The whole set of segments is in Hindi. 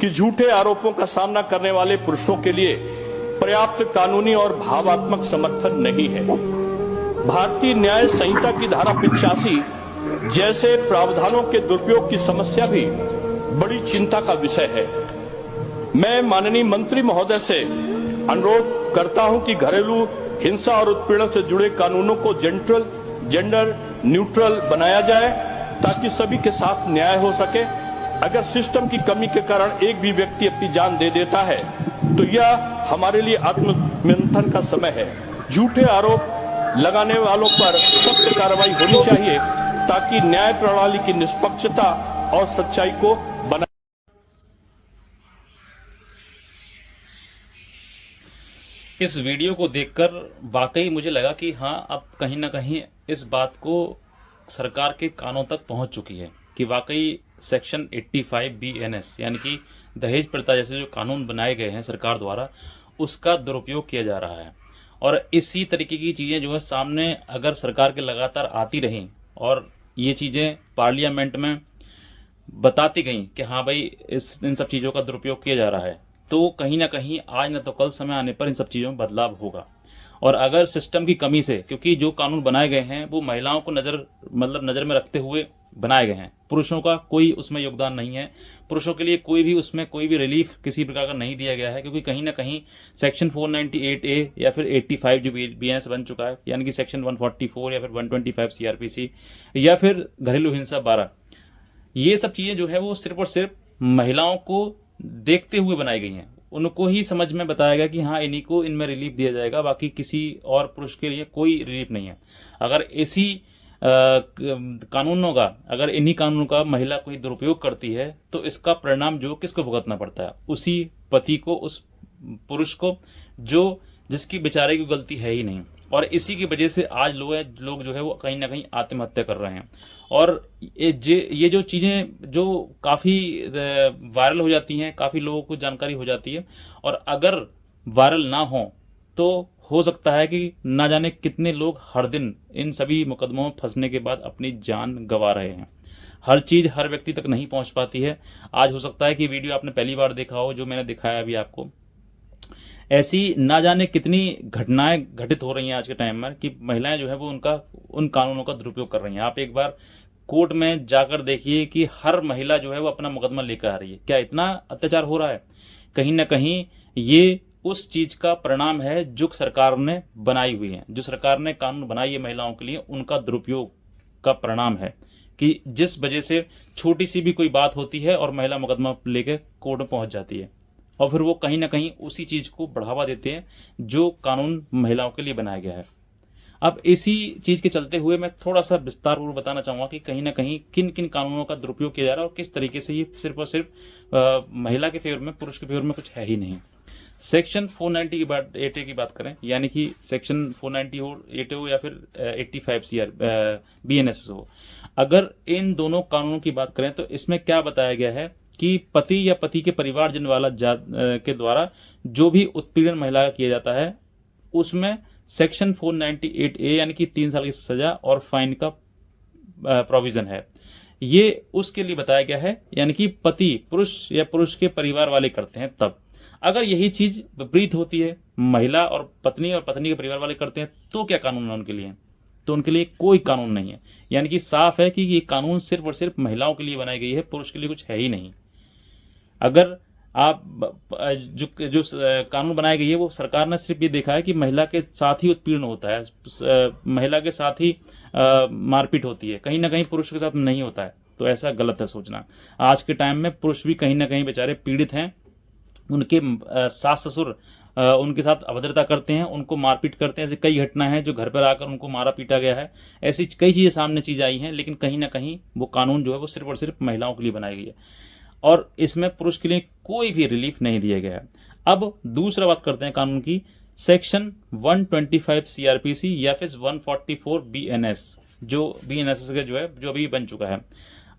कि झूठे आरोपों का सामना करने वाले पुरुषों के लिए पर्याप्त कानूनी और भावात्मक समर्थन नहीं है। भारतीय न्याय संहिता की धारा 85 जैसे प्रावधानों के दुरुपयोग की समस्या भी बड़ी चिंता का विषय है। मैं माननीय मंत्री महोदय से अनुरोध करता हूं कि घरेलू हिंसा और उत्पीड़न से जुड़े कानूनों को जेंडर न्यूट्रल बनाया जाए ताकि सभी के साथ न्याय हो सके। अगर सिस्टम की कमी के कारण एक भी व्यक्ति अपनी जान दे देता है तो यह हमारे लिए आत्ममंथन का समय है। झूठे आरोप लगाने वालों पर सख्त कार्रवाई होनी चाहिए ताकि न्याय प्रणाली की निष्पक्षता और सच्चाई को बना। इस वीडियो को देखकर वाकई मुझे लगा कि हाँ, अब कहीं ना कहीं इस बात को सरकार के कानों तक पहुंच चुकी है कि वाकई सेक्शन 85 BNS यानी कि दहेज प्रथा जैसे जो कानून बनाए गए हैं सरकार द्वारा, उसका दुरुपयोग किया जा रहा है। और इसी तरीके की चीज़ें जो है सामने अगर सरकार के लगातार आती रहें और ये चीज़ें पार्लियामेंट में बताती गई कि हाँ भाई इन सब चीज़ों का दुरुपयोग किया जा रहा है, तो कहीं ना कहीं आज न तो कल समय आने पर इन सब चीज़ों में बदलाव होगा। और अगर सिस्टम की कमी से, क्योंकि जो कानून बनाए गए हैं वो महिलाओं को नज़र में रखते हुए बनाए गए हैं, पुरुषों का कोई उसमें योगदान नहीं है, पुरुषों के लिए कोई भी रिलीफ किसी प्रकार का नहीं दिया गया है, क्योंकि कहीं ना कहीं सेक्शन 498A या फिर 85 जो BNS बन चुका है, यानी कि सेक्शन 144 या फिर 125 CRPC या फिर घरेलू हिंसा 12, ये सब चीज़ें जो है वो सिर्फ और सिर्फ महिलाओं को देखते हुए बनाई गई हैं। उनको ही समझ में बताया गया कि हाँ, इन्हीं को इनमें रिलीफ दिया जाएगा, बाकी किसी और पुरुष के लिए कोई रिलीफ नहीं है। अगर इसी कानूनों का, अगर इन्हीं कानूनों का महिला कोई दुरुपयोग करती है तो इसका परिणाम जो किसको भुगतना पड़ता है? उसी पति को, उस पुरुष को जिसकी बेचारे की गलती है ही नहीं। और इसी की वजह से आज लोग जो है वो कहीं ना कहीं आत्महत्या कर रहे हैं। और ये जो चीज़ें जो काफ़ी वायरल हो जाती हैं, काफ़ी लोगों को जानकारी हो जाती है, और अगर वायरल ना हो तो हो सकता है कि ना जाने कितने लोग हर दिन इन सभी मुकदमों में फंसने के बाद अपनी जान गंवा रहे हैं। हर चीज़ हर व्यक्ति तक नहीं पहुंच पाती है। आज हो सकता है कि वीडियो आपने पहली बार देखा हो, जो मैंने दिखाया अभी आपको, ऐसी ना जाने कितनी घटनाएं घटित हो रही हैं आज के टाइम में कि महिलाएं जो है वो उन कानूनों का दुरुपयोग कर रही हैं। आप एक बार कोर्ट में जाकर देखिए कि हर महिला जो है वो अपना मुकदमा लेकर आ रही है। क्या इतना अत्याचार हो रहा है? कहीं ना कहीं ये उस चीज का परिणाम है जो सरकार ने बनाई हुई है, जो सरकार ने कानून बनाई है महिलाओं के लिए, उनका दुरुपयोग का परिणाम है कि जिस वजह से छोटी सी भी कोई बात होती है और महिला मुकदमा लेकर कोर्ट में पहुंच जाती है, और फिर वो कहीं ना कहीं उसी चीज को बढ़ावा देते हैं जो कानून महिलाओं के लिए बनाया गया है। अब इसी चीज के चलते हुए मैं थोड़ा सा विस्तार पूर्वक बताना चाहूंगा कि कहीं ना कहीं किन किन कानूनों का दुरुपयोग किया जा रहा है और किस तरीके से ये सिर्फ और सिर्फ महिला के फेवर में, पुरुष के फेवर में कुछ है ही नहीं। सेक्शन 498 की बात करें, यानी कि सेक्शन 498 हो या फिर 85 BNS हो, अगर इन दोनों कानूनों की बात करें तो इसमें क्या बताया गया है कि पति या पति के परिवारजन वाला के द्वारा जो भी उत्पीड़न महिला का किया जाता है, उसमें सेक्शन 498A यानी कि 3 साल की सजा और फाइन का प्रोविजन है। ये उसके लिए बताया गया है, यानी कि पति, पुरुष या पुरुष के परिवार वाले करते हैं तब। अगर यही चीज विपरीत होती है, महिला और पत्नी के परिवार वाले करते हैं, तो क्या कानून है उनके लिए? तो उनके लिए कोई कानून नहीं है। यानी कि साफ है कि ये कानून सिर्फ और सिर्फ महिलाओं के लिए बनाई गई है, पुरुष के लिए कुछ है ही नहीं। अगर आप जो कानून बनाए गए है वो सरकार ने सिर्फ ये देखा है कि महिला के साथ ही उत्पीड़न होता है, महिला के साथ ही मारपीट होती है, कहीं ना कहीं पुरुष के साथ नहीं होता है। तो ऐसा गलत है सोचना। आज के टाइम में पुरुष भी कहीं ना कहीं बेचारे पीड़ित हैं। उनके सास ससुर उनके साथ अभद्रता करते हैं, उनको मारपीट करते हैं। ऐसी कई घटना है जो घर पर आकर उनको मारा पीटा गया है। ऐसी कई चीज़ें सामने आई हैं, लेकिन कहीं ना कहीं वो कानून जो है वो सिर्फ और सिर्फ महिलाओं के लिए बनाई गई है और इसमें पुरुष के लिए कोई भी रिलीफ नहीं दिया गया है। अब दूसरा बात करते हैं कानून की, सेक्शन 125 CRPC या फिर 144 BNS, जो BNS जो अभी बन चुका है।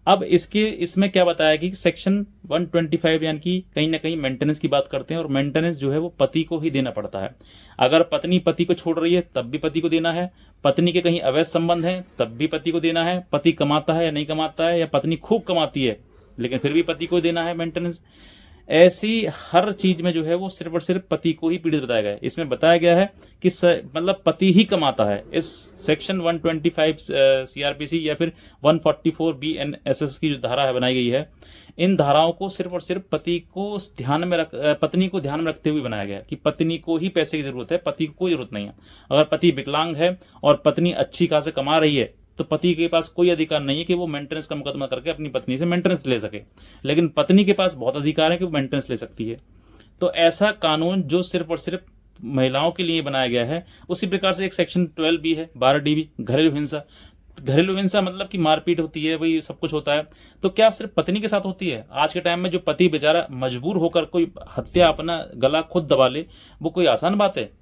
अब इसमें क्या बताया कि सेक्शन 125 यानी कि कहीं ना कहीं मेंटेनेंस की बात करते हैं, और मेंटेनेंस जो है वो पति को ही देना पड़ता है। अगर पत्नी पति को छोड़ रही है तब भी पति को देना है, पत्नी के कहीं अवैध संबंध है तब भी पति को देना है, पति कमाता है या नहीं कमाता है, या पत्नी खूब कमाती है लेकिन फिर भी पति को देना है मेंटेनेंस। ऐसी हर चीज में जो है वो सिर्फ और सिर्फ पति को ही पीड़ित बताया गया है। इसमें बताया गया है कि मतलब पति ही कमाता है। इस सेक्शन 125 सीआरपीसी या फिर 144 बीएनएसएस की जो धारा है बनाई गई है, इन धाराओं को सिर्फ और सिर्फ पति को ध्यान में पत्नी को ध्यान में रखते हुए बनाया गया है कि पत्नी को ही पैसे की जरूरत है, पति को कोई जरूरत नहीं है। अगर पति विकलांग है और पत्नी अच्छी खासी कमा रही है तो पति के पास कोई अधिकार नहीं है कि वो मेंटेनेंस का मुकदमा करके अपनी पत्नी से मेंटेनेंस ले सके, लेकिन पत्नी के पास बहुत अधिकार है कि वो मेंटेनेंस ले सकती है। तो ऐसा कानून जो सिर्फ और सिर्फ महिलाओं के लिए बनाया गया है, उसी प्रकार से एक सेक्शन 12 भी है 12 DB घरेलू हिंसा। घरेलू हिंसा मतलब कि मारपीट होती है, वही सब कुछ होता है। तो क्या सिर्फ पत्नी के साथ होती है? आज के टाइम में जो पति बेचारा मजबूर होकर कोई हत्या, अपना गला खुद दबा ले, वो कोई आसान बात है?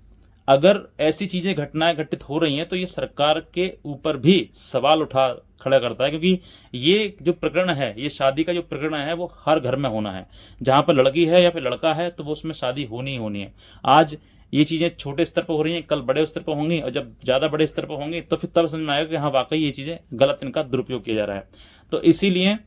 अगर ऐसी चीजें घटनाएं घटित हो रही हैं तो ये सरकार के ऊपर भी सवाल खड़ा करता है, क्योंकि ये जो प्रकरण है, ये शादी का जो प्रकरण है वो हर घर में होना है। जहां पर लड़की है या फिर लड़का है तो वो उसमें शादी होनी ही होनी है। आज ये चीजें छोटे स्तर पर हो रही हैं, कल बड़े स्तर पर होंगी, और जब ज्यादा बड़े स्तर पर होंगी तो फिर तब समझ में आएगा कि हाँ वाकई ये चीजें गलत, इनका दुरुपयोग किया जा रहा है। तो इसीलिए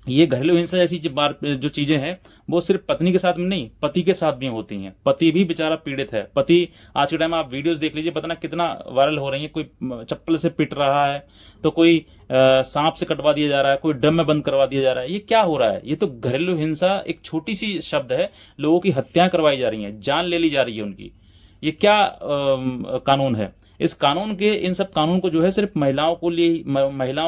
ये घरेलू हिंसा जैसी जो चीजें हैं वो सिर्फ पत्नी के साथ में नहीं, पति के साथ भी होती हैं। पति भी बेचारा पीड़ित है। पति आज के टाइम में आप वीडियोस देख लीजिए, पता ना कितना वायरल हो रही है। कोई चप्पल से पिट रहा है, तो कोई सांप से कटवा दिया जा रहा है, कोई ड्रम में बंद करवा दिया जा रहा है। ये क्या हो रहा है? ये तो घरेलू हिंसा एक छोटी सी शब्द है, लोगों की हत्याएं करवाई जा रही हैं, जान ले ली जा रही है उनकी। ये क्या कानून है? इस कानून के, इन सब कानून को जो है सिर्फ महिलाओं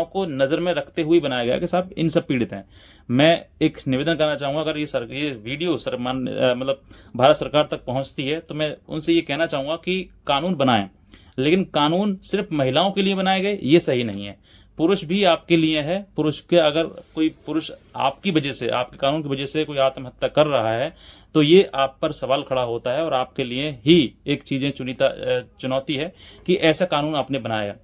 को नजर में रखते हुए बनाया गया कि साहब इन सब पीड़ित हैं। मैं एक निवेदन करना चाहूंगा, अगर ये वीडियो मतलब भारत सरकार तक पहुंचती है तो मैं उनसे ये कहना चाहूंगा कि कानून बनाएं, लेकिन कानून सिर्फ महिलाओं के लिए बनाए गए ये सही नहीं है। पुरुष भी आपके लिए है। पुरुष के, अगर कोई पुरुष आपकी वजह से, आपके कानून की वजह से कोई आत्महत्या कर रहा है तो ये आप पर सवाल खड़ा होता है, और आपके लिए ही एक चीजें चुनौती है कि ऐसा कानून आपने बनाया।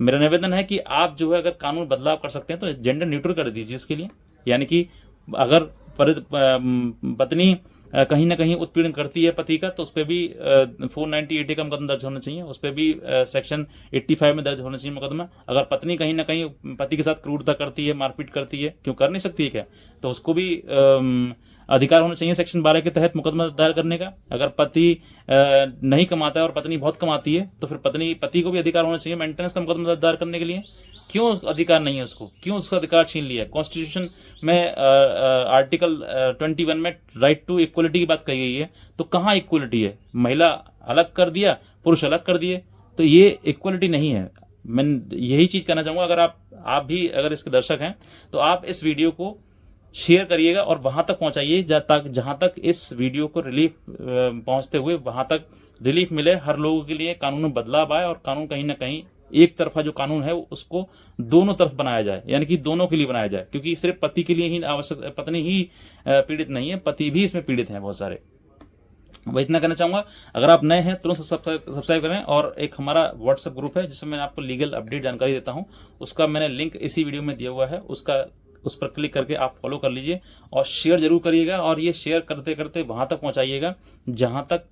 मेरा निवेदन है कि आप जो है अगर कानून बदलाव कर सकते हैं तो जेंडर न्यूट्रल कर दीजिए इसके लिए। यानी कि अगर पत्नी कहीं ना कहीं उत्पीड़न करती है पति का, तो उस पर भी 498A का मुकदमा दर्ज होना चाहिए, उस पर भी सेक्शन 85 में दर्ज होना चाहिए मुकदमा। अगर पत्नी कहीं ना कहीं पति के साथ क्रूरता करती है, मारपीट करती है, क्यों कर नहीं सकती है क्या, तो उसको भी अधिकार होना चाहिए सेक्शन 12 के तहत मुकदमा दायर करने का। अगर पति नहीं कमाता है और पत्नी बहुत कमाती है तो फिर पति को भी अधिकार होना चाहिए मेंटेनेंस का मुकदमा दायर करने के लिए। क्यों अधिकार नहीं है उसको? क्यों उसका अधिकार छीन लिया? कॉन्स्टिट्यूशन में आर्टिकल 21 में राइट टू इक्वलिटी की बात कही गई है, तो कहाँ इक्वलिटी है? महिला अलग कर दिया, पुरुष अलग कर दिए, तो ये इक्वलिटी नहीं है। मैं यही चीज कहना चाहूंगा। अगर आप भी अगर इसके दर्शक हैं तो आप इस वीडियो को शेयर करिएगा और वहां तक पहुंचाइए जहां तक इस वीडियो को रिलीफ पहुंचते हुए वहां तक रिलीफ मिले, हर लोगों के लिए कानून में बदलाव आए, और कानून कहीं ना कहीं एक तरफा जो कानून है उसको दोनों तरफ बनाया जाए, यानी कि दोनों के लिए बनाया जाए। क्योंकि सिर्फ पति के लिए ही आवश्यक, पत्नी ही पीड़ित नहीं है, पति भी इसमें पीड़ित हैं बहुत सारे। मैं इतना कहना चाहूंगा। अगर आप नए हैं तुरंत सब्सक्राइब करें, और एक हमारा व्हाट्सएप ग्रुप है जिसमें मैं आपको लीगल अपडेट जानकारी देता हूं, उसका मैंने लिंक इसी वीडियो में दिया हुआ है, उस पर क्लिक करके आप फॉलो कर लीजिए और शेयर जरूर करिएगा। और ये शेयर करते करते वहां तक पहुंचाइएगा जहां तक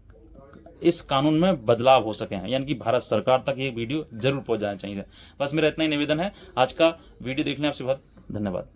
इस कानून में बदलाव हो सके, यानी कि भारत सरकार तक ये वीडियो जरूर पहुंच जाना चाहिए। बस मेरा इतना ही निवेदन है। आज का वीडियो देखने आपसे बहुत धन्यवाद।